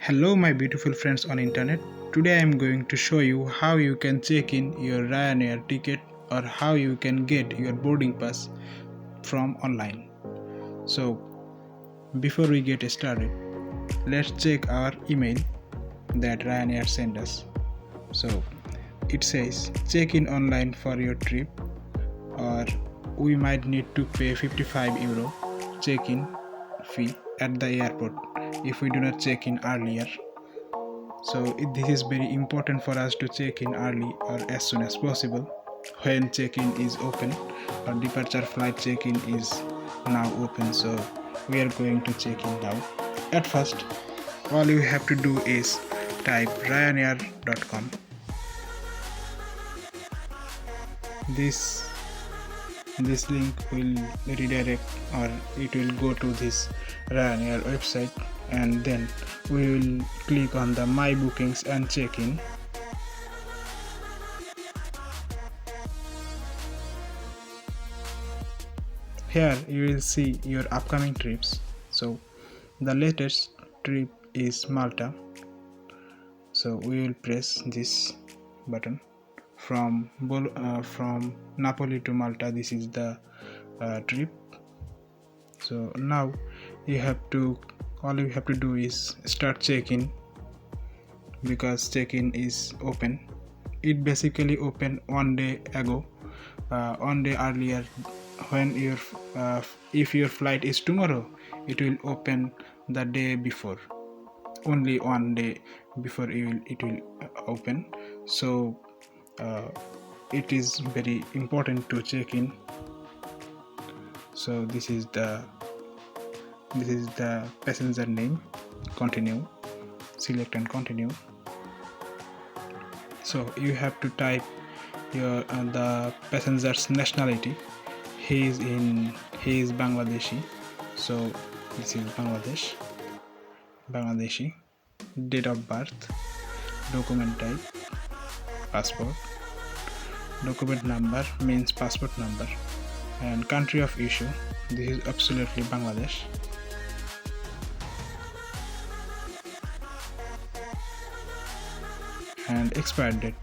Hello my beautiful friends on internet. Today I am going to show you how you can check in your RYANAIR ticket or how you can get your boarding pass from online. So before we get started, let's check our email that RYANAIR sent us. So it says check in online for your trip, or we might need to pay €55 check-in fee at the airport if we do not check in earlier. So this is very important for us to check in early or as soon as possible when check-in is open, or departure flight check-in is now open. So we are going to check in now. At first, all you have to do is type ryanair.com. This link will redirect, or it will go to this RYANAIR website, and then we will click on the My Bookings and check-in. Here you will see your upcoming trips. So the latest trip is Malta. So we will press this button from Napoli to Malta. This is the trip. So now all you have to do is start check-in, because check-in is open. It basically opened one day ago, one day earlier. When if your flight is tomorrow, it will open the day before, only one day before it will open. So it is very important to check in. So this is the passenger name. Continue, select and continue. So you have to type your the passenger's nationality. He is Bangladeshi, so this is Bangladeshi. Date of birth, document type, passport. Document number means passport number, and country of issue, this is absolutely Bangladesh. And expired date.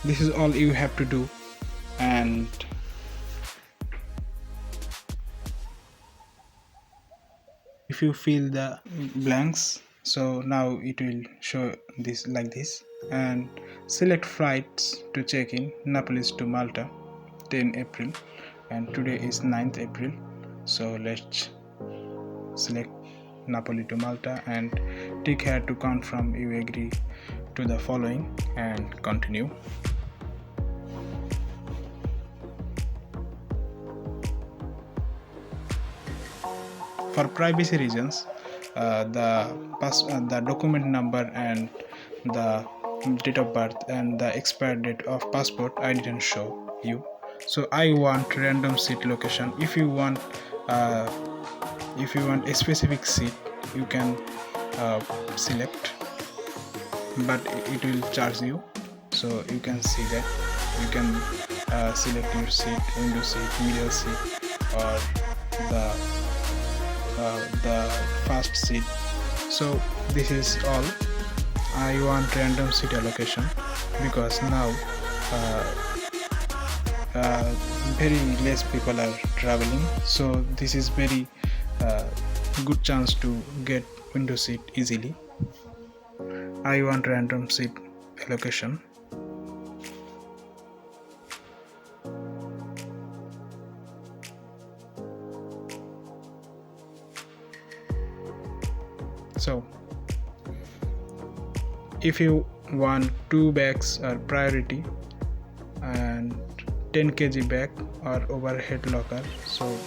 This is all you have to do. And if you fill the blanks, so now it will show this like this, and select flights to check in. Napoli to Malta, 10 April, and today is 9th April. So let's select Napoli to Malta and tick here to confirm you agree to the following and continue. For privacy reasons, the document number and the date of birth and the expired date of passport I didn't show you. So I want random seat location. If you want a specific seat, you can select, but it will charge you. So you can see that you can select your seat, window seat, middle seat, or the first seat. So this is all. I want random seat allocation because now very less people are traveling, so this is very good chance to get window seat easily. I want random seat allocation. So if you want 2 bags are priority and 10 kg bag or overhead locker, so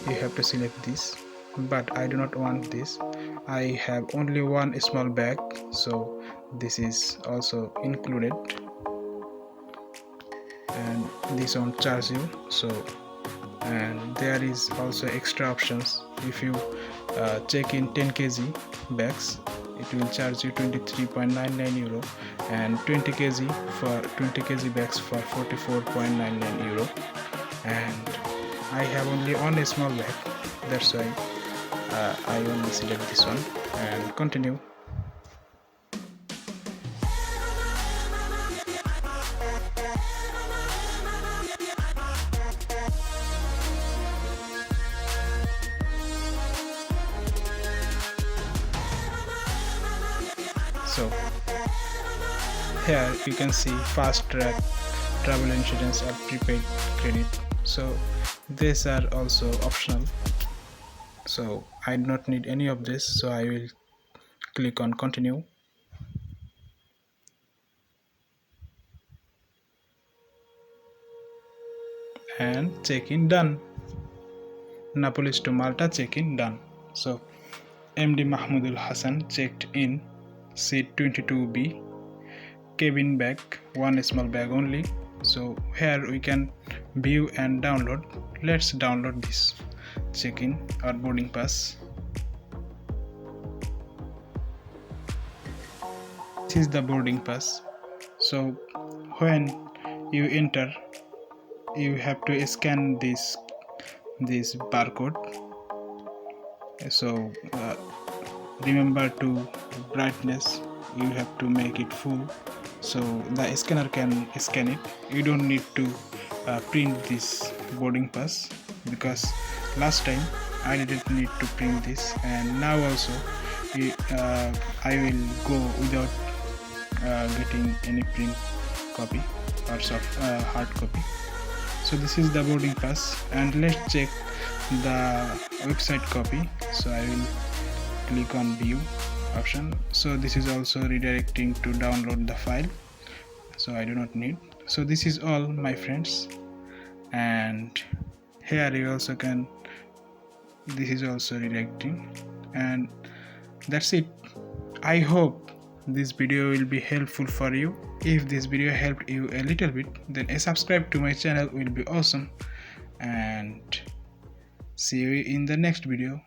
you have to select this, but I do not want this. I have only one small bag, so this is also included, and this won't charge you. So, and there is also extra options. If you check in 10 kg bags, it will charge you €23.99, and 20 kg bags for €44.99. And I have only one small bag, that's why I only select this one and continue. So here you can see fast track, travel insurance or prepaid credit. So these are also optional, so I do not need any of this, so I will click on continue and check-in done. Napolis to Malta check-in done. So MD Mahmoudul Hassan checked in, seat 22B, cabin bag, one small bag only. So here we can view and download. Let's download this check-in or boarding pass. This is the boarding pass. So when you enter, you have to scan this barcode. So remember to brightness, you have to make it full so the scanner can scan it. You don't need to print this boarding pass, because last time I didn't need to print this, and now also I will go without getting any print copy or hard copy. So this is the boarding pass, and let's check the website copy. So I will click on view option. So this is also redirecting to download the file, so I do not need. So this is all, my friends, and here you also can, this is also redirecting, and that's it. I hope this video will be helpful for you. If this video helped you a little bit, then a subscribe to my channel will be awesome, and see you in the next video.